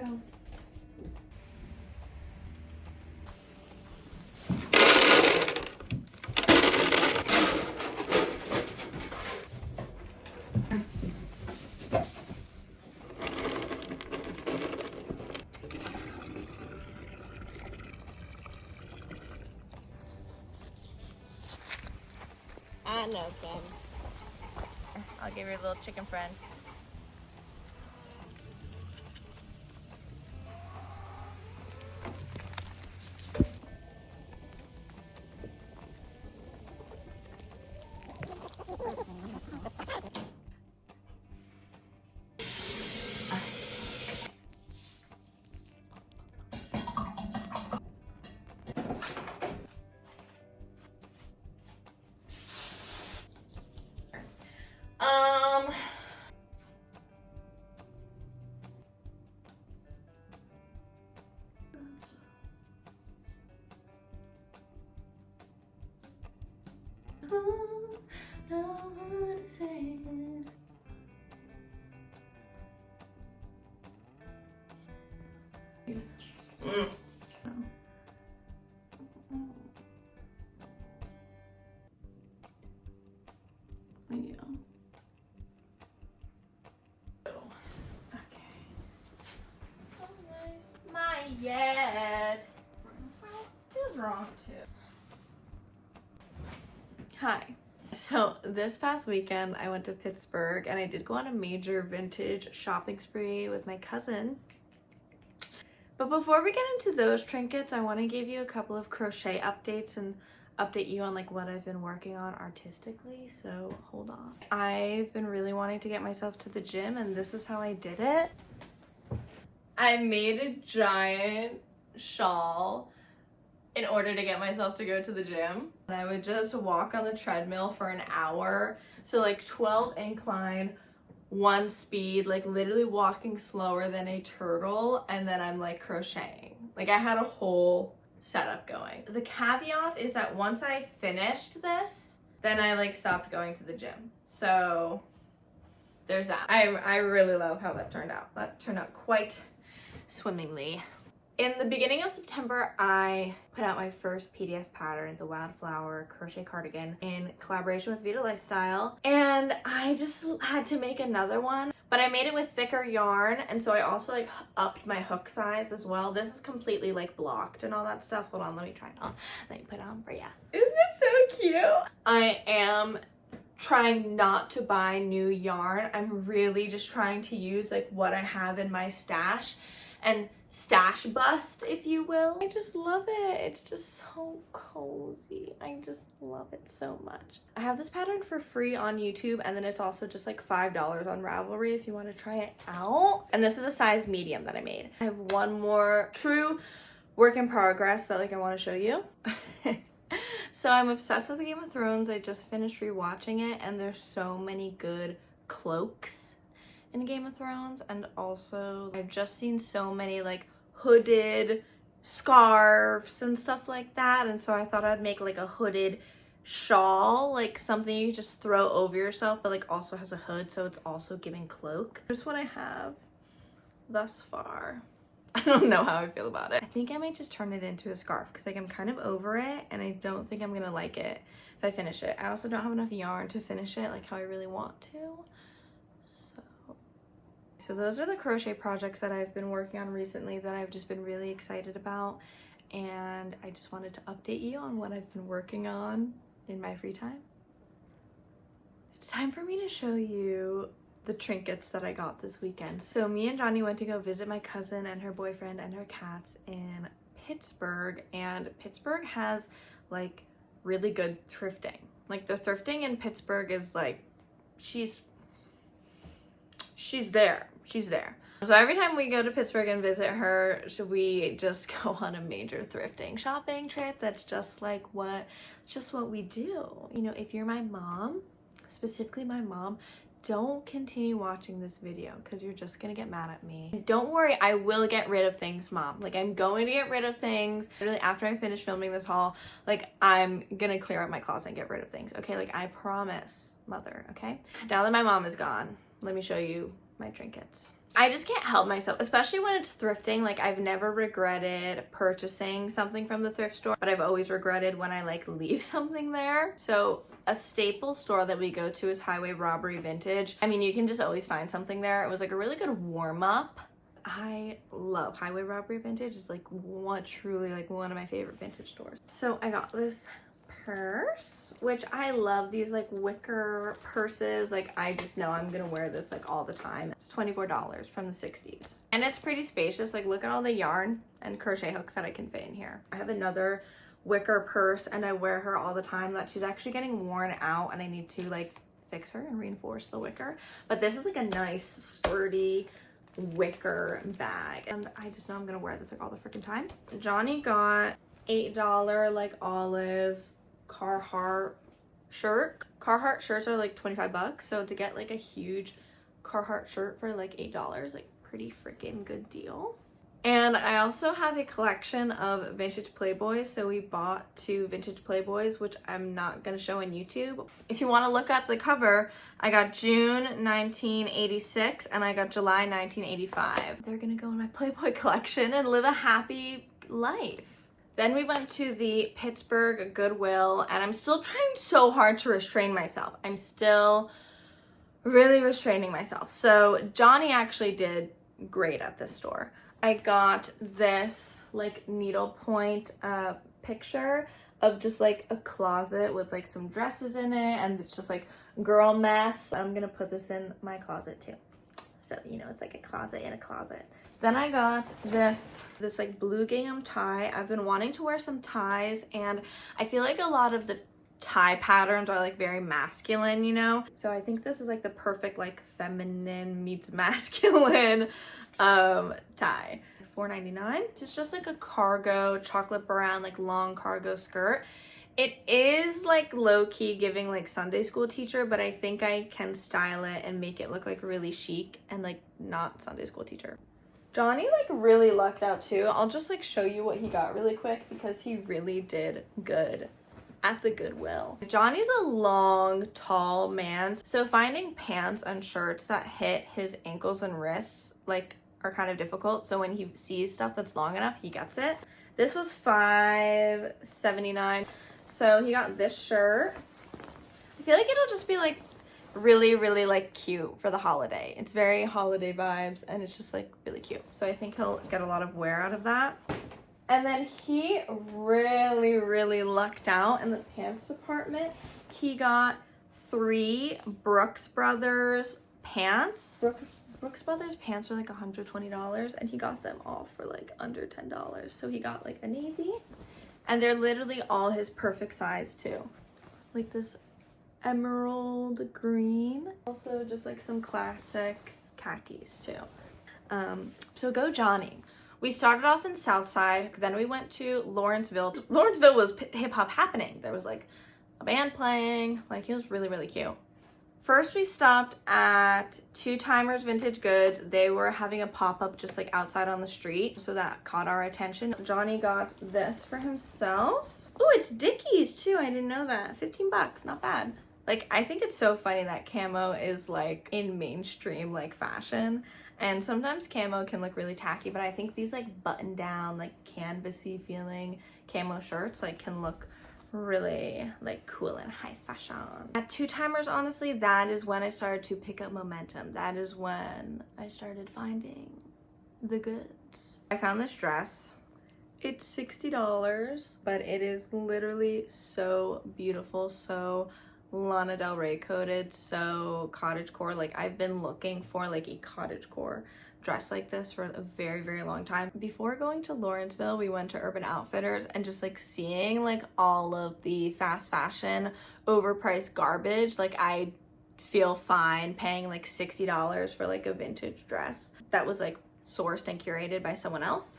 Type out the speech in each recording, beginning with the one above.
go. I know them. I'll give you a little chicken friend. Yet. Feels wrong too. Hi. So this past weekend I went to Pittsburgh and I did go on a major vintage shopping spree with my cousin. But before we get into those trinkets, I want to give you a couple of crochet updates and update you on like what I've been working on artistically. So hold on. I've been really wanting to get myself to the gym and this is how I did it. I made a giant shawl in order to get myself to go to the gym. And I would just walk on the treadmill for an hour. So like 12 incline, 1 speed, like literally walking slower than a turtle. And then I'm like crocheting. Like I had a whole setup going. The caveat is that once I finished this, then I like stopped going to the gym. So there's that. I really love how that turned out. That turned out quite swimmingly. In the beginning of September, I put out my first PDF pattern, the Wildflower crochet cardigan, in collaboration with Vita Lifestyle. And I just had to make another one, but I made it with thicker yarn. And so I also like upped my hook size as well. This is completely like blocked and all that stuff. Hold on, let me try it on. Let me put it on for you. Isn't it so cute? I am trying not to buy new yarn. I'm really just trying to use like what I have in my stash and stash bust, if you will. I just love it. It's just so cozy. I just love it so much. I have this pattern for free on YouTube, and then it's also just like $5 on Ravelry if you want to try it out. And this is a size medium that I made. I have one more true work in progress that like I want to show you. So I'm obsessed with the Game of Thrones. I just finished rewatching it, and there's so many good cloaks in Game of Thrones, and also I've just seen so many like hooded scarves and stuff like that, and so I thought I'd make like a hooded shawl, like something you just throw over yourself but like also has a hood, so it's also giving cloak. Here's what I have thus far. I don't know how I feel about it. I think I might just turn it into a scarf because like I'm kind of over it and I don't think I'm gonna like it if I finish it. I also don't have enough yarn to finish it like how I really want to. So those are the crochet projects that I've been working on recently that I've just been really excited about, and I just wanted to update you on what I've been working on in my free time. It's time for me to show you the trinkets that I got this weekend. So me and Johnny went to go visit my cousin and her boyfriend and her cats in Pittsburgh, and Pittsburgh has like really good thrifting. Like the thrifting in Pittsburgh is like, she's there. She's there. So every time we go to Pittsburgh and visit her, we just go on a major thrifting shopping trip. That's just like what we do. You know, if you're my mom, specifically my mom, don't continue watching this video because you're just gonna get mad at me. Don't worry, I will get rid of things, Mom. Like I'm going to get rid of things. Literally after I finish filming this haul, like I'm gonna clear out my closet and get rid of things, okay? Like I promise, Mother, okay? Now that my mom is gone, let me show you my trinkets. I just can't help myself, especially when it's thrifting. Like, I've never regretted purchasing something from the thrift store, but I've always regretted when I like leave something there. So a staple store that we go to is Highway Robbery Vintage. I mean, you can just always find something there. It was like a really good warm-up. I love Highway Robbery Vintage. It's like truly like one of my favorite vintage stores. So I got this purse, which I love these like wicker purses. Like, I just know I'm gonna wear this like all the time. It's $24 from the 60s. And it's pretty spacious. Like, look at all the yarn and crochet hooks that I can fit in here. I have another wicker purse and I wear her all the time that she's actually getting worn out and I need to like fix her and reinforce the wicker. But this is like a nice sturdy wicker bag and I just know I'm gonna wear this like all the freaking time. Johnny got $8 like olive Carhartt shirt. Carhartt shirts are like 25 bucks, so to get like a huge Carhartt shirt for like $8, like pretty freaking good deal. And I also have a collection of vintage Playboys, so we bought 2 vintage Playboys, which I'm not gonna show on YouTube. If you want to look at the cover, I got June 1986 and I got July 1985. They're gonna go in my Playboy collection and live a happy life. Then we went to the Pittsburg Goodwill, and I'm still trying so hard to restrain myself. I'm still really restraining myself. So Johnny actually did great at this store. I got this like needlepoint picture of just like a closet with like some dresses in it, and it's just like girl mess. I'm gonna put this in my closet too. So, you know, it's like a closet in a closet. Then I got this like blue gingham tie. I've been wanting to wear some ties, and I feel like a lot of the tie patterns are like very masculine, you know? So I think this is like the perfect like feminine meets masculine tie. $4.99. It's just like a cargo chocolate brown like long cargo skirt. It is like low-key giving like Sunday school teacher, but I think I can style it and make it look like really chic and like not Sunday school teacher. Johnny like really lucked out too. I'll just like show you what he got really quick because he really did good at the Goodwill. Johnny's a long, tall man, so finding pants and shirts that hit his ankles and wrists like are kind of difficult. So when he sees stuff that's long enough, he gets it. This was $5.79. So he got this shirt. I feel like it'll just be like really, really like cute for the holiday. It's very holiday vibes and it's just like really cute. So I think he'll get a lot of wear out of that. And then he really, really lucked out in the pants department. He got 3 Brooks Brothers pants. Brooks Brothers pants are like $120 and he got them all for like under $10. So he got like a navy and they're literally all his perfect size too. Like this emerald green. Also just like some classic khakis too. So go Johnny. We started off in Southside, then we went to Lawrenceville. Lawrenceville was hip hop happening. There was like a band playing, like it was really, really cute. First we stopped at Two Timers Vintage Goods. They were having a pop-up just like outside on the street, so that caught our attention. Johnny got this for himself. Oh, it's Dickies too, I didn't know that. 15 bucks, not bad. Like, I think it's so funny that camo is like in mainstream like fashion, and sometimes camo can look really tacky, but I think these like button down, like canvasy feeling camo shirts like can look really like cool and high fashion. At Two Timers, honestly, that is when I started to pick up momentum. That is when I started finding the goods. I found this dress. It's $60, but it is literally so beautiful, so Lana Del Rey coated, so cottagecore. Like, I've been looking for like a cottagecore dress like this for a very, very long time. Before going to Lawrenceville, we went to Urban Outfitters and just like seeing like all of the fast fashion overpriced garbage, like I feel fine paying like $60 for like a vintage dress that was like sourced and curated by someone else.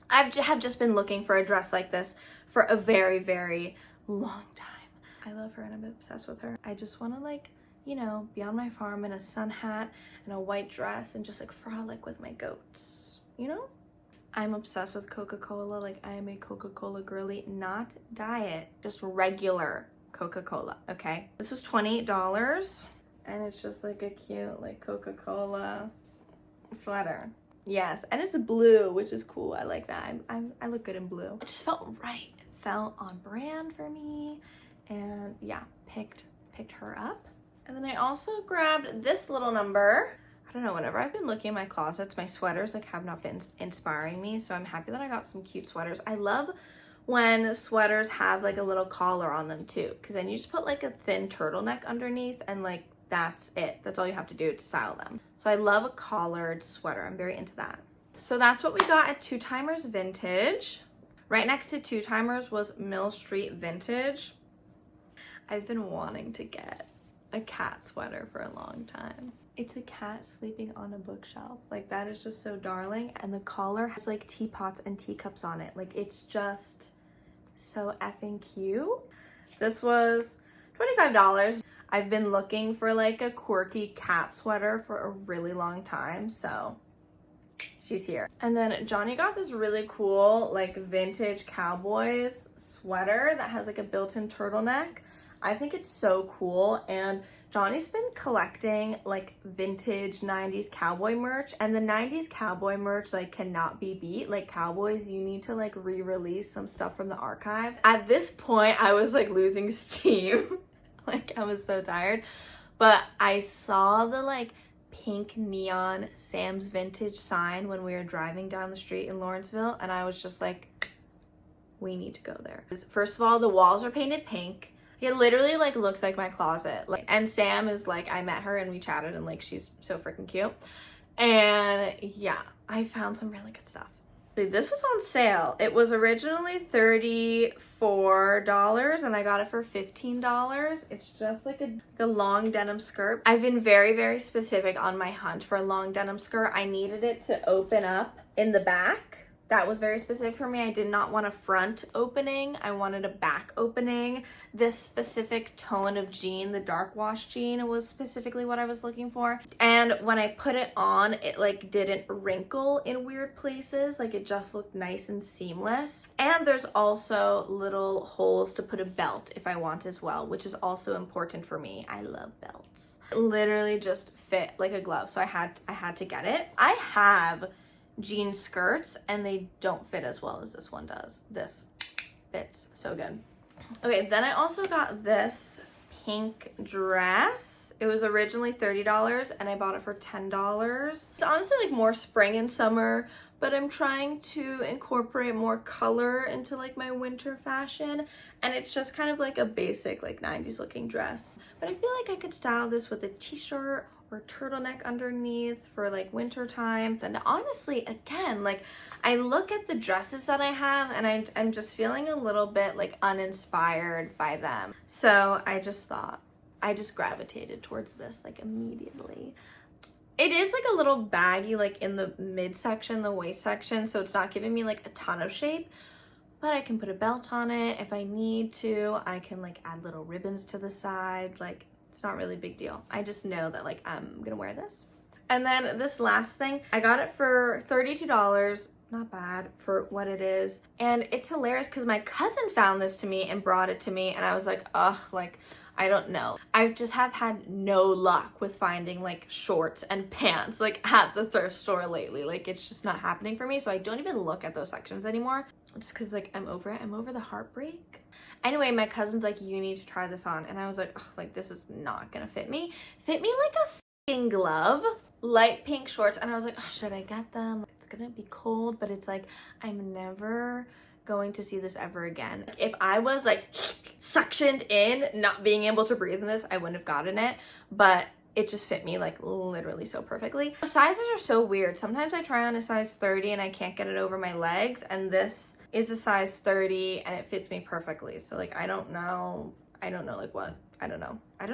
I have just been looking for a dress like this for a very, very long time. I love her and I'm obsessed with her. I just want to like, you know, be on my farm in a sun hat and a white dress and just like frolic with my goats, you know? I'm obsessed with Coca-Cola. Like, I am a Coca-Cola girly, not diet, just regular Coca-Cola, okay? This was $28 and it's just like a cute like Coca-Cola sweater. Yes, and it's blue, which is cool. I like that. I look good in blue. It just felt right. It felt on brand for me. And yeah, picked her up. And then I also grabbed this little number. I don't know, whenever I've been looking in my closets, my sweaters like have not been inspiring me. So I'm happy that I got some cute sweaters. I love when sweaters have like a little collar on them too, because then you just put like a thin turtleneck underneath and like that's it. That's all you have to do to style them. So I love a collared sweater. I'm very into that. So that's what we got at Two Timers Vintage. Right next to Two Timers was Mill Street Vintage. I've been wanting to get a cat sweater for a long time. It's a cat sleeping on a bookshelf. Like, that is just so darling. And the collar has like teapots and teacups on it. Like, it's just so effing cute. This was $25. I've been looking for like a quirky cat sweater for a really long time, so she's here. And then Johnny got this really cool like vintage cowboys sweater that has like a built-in turtleneck. I think it's so cool, and Johnny's been collecting like vintage 90s cowboy merch, and the 90s cowboy merch like cannot be beat. Like, cowboys, you need to like re-release some stuff from the archives. At this point, I was like losing steam. Like, I was so tired, but I saw the like pink neon Sam's Vintage sign when we were driving down the street in Lawrenceville, and I was just like, we need to go there. First of all, the walls are painted pink. It literally like looks like my closet. Like, and Sam is like, I met her and we chatted, and like she's so freaking cute. And yeah, I found some really good stuff. This was on sale. It was originally $34 and I got it for $15. It's just like a long denim skirt. I've been very, very specific on my hunt for a long denim skirt. I needed it to open up in the back. That was very specific for me. I did not want a front opening. I wanted a back opening. This specific tone of jean, the dark wash jean, was specifically what I was looking for. And when I put it on, it like didn't wrinkle in weird places. Like, it just looked nice and seamless. And there's also little holes to put a belt if I want as well, which is also important for me. I love belts. It literally just fit like a glove. So I had to get it. I have jean skirts and they don't fit as well as this one does. This fits so good. Okay, then I also got this pink dress. It was originally $30 and I bought it for $10. It's honestly like more spring and summer, but I'm trying to incorporate more color into like my winter fashion, and it's just kind of like a basic like 90s looking dress. But I feel like I could style this with a t-shirt or turtleneck underneath for like winter time. And honestly, again, like, I look at the dresses that I have and I'm just feeling a little bit like uninspired by them. So I just gravitated towards this like immediately. It is like a little baggy like in the midsection, the waist section, so it's not giving me like a ton of shape, but I can put a belt on it if I need to. I can like add little ribbons to the side. Like, it's not really a big deal. I just know that like I'm gonna wear this. And then this last thing, I got it for $32. Not bad for what it is. And it's hilarious because my cousin found this to me and brought it to me, and I was like, ugh, like, I don't know. I just have had no luck with finding like shorts and pants like at the thrift store lately. Like, it's just not happening for me. So I don't even look at those sections anymore, just because like I'm over it. I'm over the heartbreak. Anyway, my cousin's like, you need to try this on. And I was like, ugh, like, this is not gonna fit me. Fit me like a fucking glove. Light pink shorts. And I was like, oh, should I get them? It's gonna be cold, but it's like, I'm never going to see this ever again. If I was like suctioned in, not being able to breathe in this, I wouldn't have gotten it. But it just fit me like literally so perfectly. Sizes are so weird. Sometimes I try on a size 30 and I can't get it over my legs, and this is a size 30 and it fits me perfectly. So like, I don't know like what, I don't know. I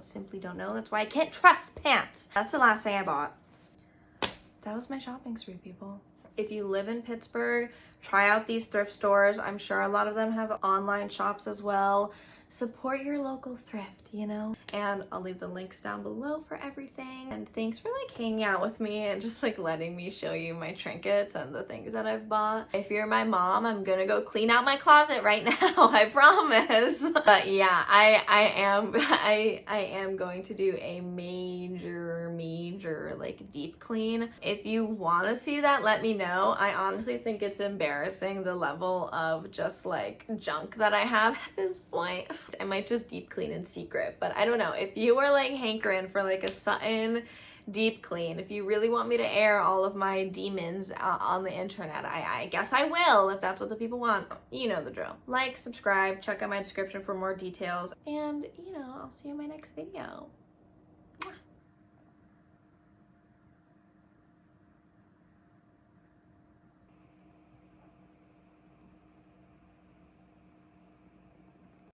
simply don't know. That's why I can't trust pants. That's the last thing I bought. That was my shopping spree, people. If you live in Pittsburgh, try out these thrift stores. I'm sure a lot of them have online shops as well. support your local thrift, you know? And I'll leave the links down below for everything. And thanks for like hanging out with me and just like letting me show you my trinkets and the things that I've bought. If you're my mom, I'm gonna go clean out my closet right now, I promise. But yeah, I am going to do a major like deep clean. If you want to see that, let me know. I honestly think it's embarrassing the level of just like junk that I have at this point. I might just deep clean in secret, but I don't know. If you are like hankering for like a Sutton deep clean, if you really want me to air all of my demons on the internet, I guess I will, if that's what the people want. You know the drill. Like, subscribe, check out my description for more details, and you know, I'll see you in my next video.